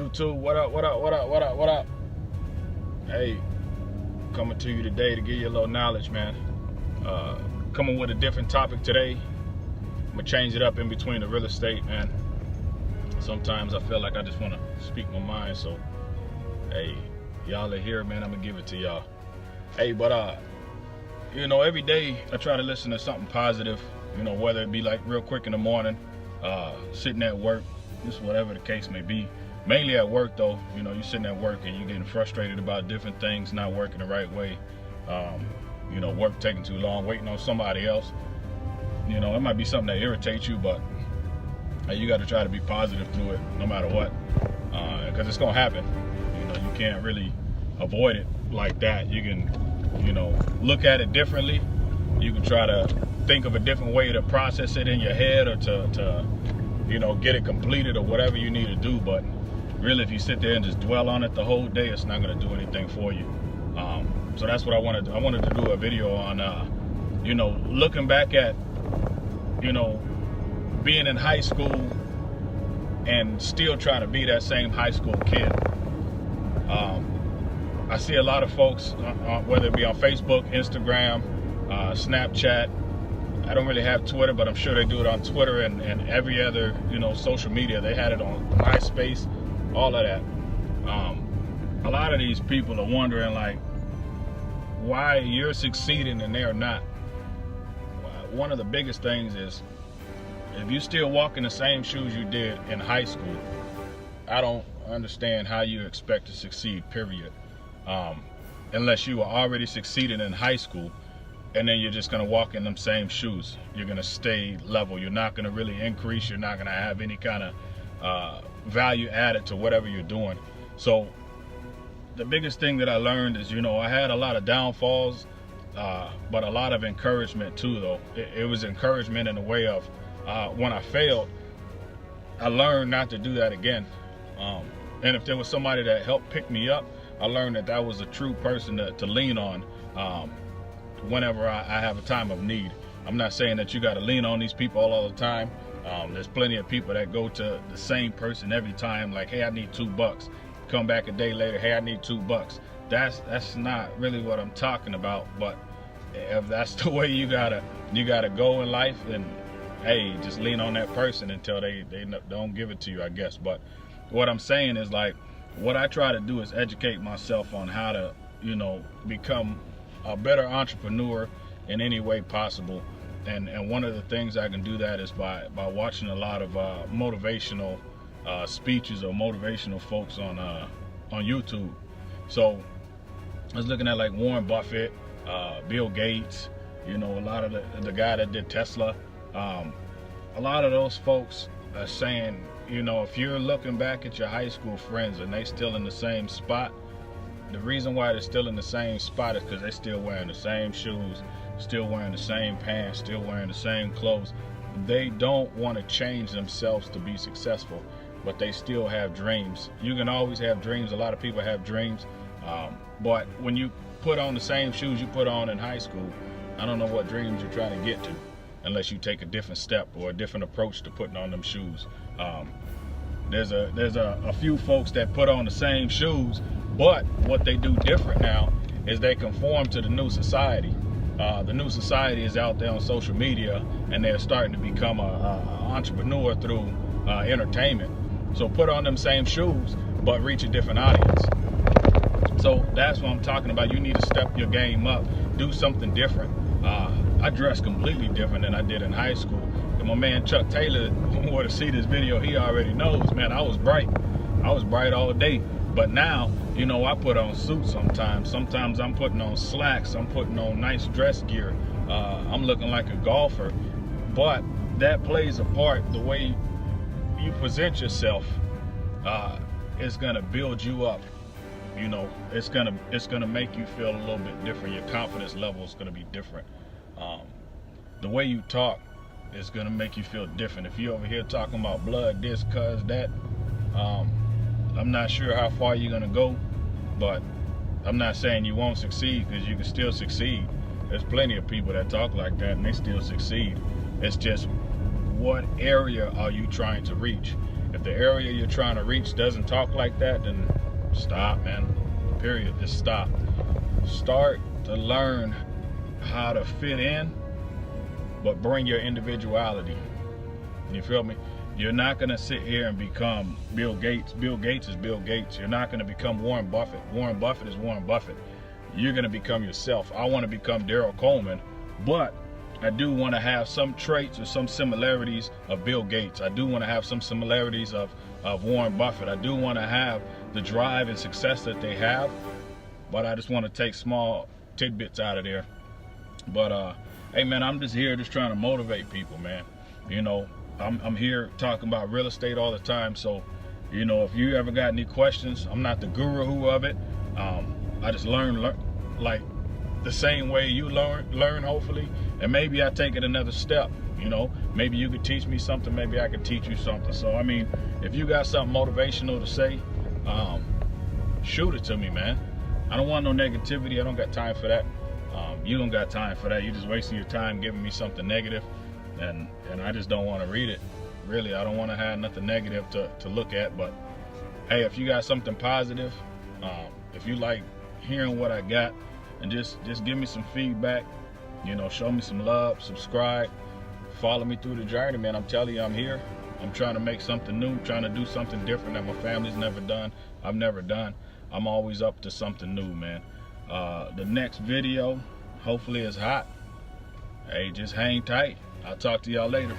YouTube, what up, what up, what up, what up, what up? Hey, coming to you today to give you a little knowledge, man. Coming with a different topic today. I'm gonna change it up in between the real estate, man. Sometimes I feel like I just want to speak my mind, so hey, y'all are here, man. I'm gonna give it to y'all. Hey, but you know, every day I try to listen to something positive, you know, whether it be like real quick in the morning, sitting at work, just whatever the case may be. Mainly at work though, you know, you're sitting at work and you're getting frustrated about different things not working the right way. You know, work taking too long, waiting on somebody else. You know, it might be something that irritates you, but you got to try to be positive through it no matter what, because it's gonna happen. You know, you can't really avoid it like that. You can, you know, look at it differently. You can try to think of a different way to process it in your head, or to you know, get it completed or whatever you need to do. But really, if you sit there and just dwell on it the whole day, it's not going to do anything for you. So that's what I wanted to do. I wanted to do a video on, you know, looking back at, you know, being in high school and still trying to be that same high school kid. I see a lot of folks, whether it be on Facebook, Instagram, Snapchat. I don't really have Twitter, but I'm sure they do it on Twitter and every other, you know, social media. They had it on MySpace, all of that. A lot of these people are wondering, like, why you're succeeding and they're not. One of the biggest things is, if you still walk in the same shoes you did in high school, I don't understand how you expect to succeed, period. Unless you were already succeeding in high school, and then you're just gonna walk in them same shoes. You're gonna stay level. You're not gonna really increase. You're not gonna have any kind of value added to whatever you're doing. So the biggest thing that I learned is, you know, I had a lot of downfalls, but a lot of encouragement too, though. It was encouragement in the way of, when I failed, I learned not to do that again. And if there was somebody that helped pick me up, I learned that that was a true person to lean on whenever I have a time of need. I'm not saying that you got to lean on these people all the time. There's plenty of people that go to the same person every time, like, hey, I need $2. Come back a day later, hey, I need $2. That's not really what I'm talking about. But if that's the way you gotta go in life, then hey, just lean on that person until they don't give it to you, I guess. But what I'm saying is, like, what I try to do is educate myself on how to, you know, become a better entrepreneur in any way possible. And one of the things I can do that is by watching a lot of motivational speeches or motivational folks on YouTube. So I was looking at, like, Warren Buffett, Bill Gates, you know, a lot of the guy that did Tesla. A lot of those folks are saying, you know, if you're looking back at your high school friends and they still in the same spot, the reason why they're still in the same spot is because they're still wearing the same shoes, still wearing the same pants, still wearing the same clothes. They don't want to change themselves to be successful, but they still have dreams. You can always have dreams. A lot of people have dreams, but when you put on the same shoes you put on in high school, I don't know what dreams you're trying to get to, unless you take a different step or a different approach to putting on them shoes. There's a few folks that put on the same shoes, but what they do different now is they conform to the new society. The new society is out there on social media, and they're starting to become a entrepreneur through entertainment. So put on them same shoes, but reach a different audience. So that's what I'm talking about. You need to step your game up, do something different. I dress completely different than I did in high school. And my man Chuck Taylor, who were to see this video, he already knows, man, I was bright. I was bright all day. But now, you know, I put on suits sometimes. Sometimes I'm putting on slacks. I'm putting on nice dress gear. I'm looking like a golfer. But that plays a part. The way you present yourself is gonna build you up. You know, it's gonna make you feel a little bit different. Your confidence level is gonna be different. The way you talk is gonna make you feel different. If you're over here talking about blood, this, cuz, that, I'm not sure how far you're gonna go, but I'm not saying you won't succeed, because you can still succeed. There's plenty of people that talk like that and they still succeed. It's just, what area are you trying to reach? If the area you're trying to reach doesn't talk like that, then stop, man. Period. Just stop. Start to learn how to fit in, but bring your individuality. You feel me? You're not gonna sit here and become Bill Gates. Bill Gates is Bill Gates. You're not gonna become Warren Buffett. Warren Buffett is Warren Buffett. You're gonna become yourself. I want to become Daryl Coleman, but I do want to have some traits or some similarities of Bill Gates. I do want to have some similarities of Warren Buffett. I do want to have the drive and success that they have, but I just want to take small tidbits out of there. But hey man, I'm just here just trying to motivate people, man. You know, I'm here talking about real estate all the time. So, you know, if you ever got any questions, I'm not the guru of it. I just learn like the same way you learn hopefully, and maybe I take it another step. You know, maybe you could teach me something, maybe I could teach you something. So I mean, if you got something motivational to say, shoot it to me, man. I don't want no negativity. I don't got time for that. You don't got time for that. You're just wasting your time giving me something negative, and I just don't want to read it. Really, I don't want to have nothing negative to look at. But hey, if you got something positive, if you like hearing what I got, and just give me some feedback, you know, show me some love, subscribe, follow me through the journey, man. I'm telling you, I'm here. I'm trying to make something new, trying to do something different that my family's never done, I've never done. I'm always up to something new, man. The next video hopefully is hot. Hey, just hang tight. I'll talk to y'all later.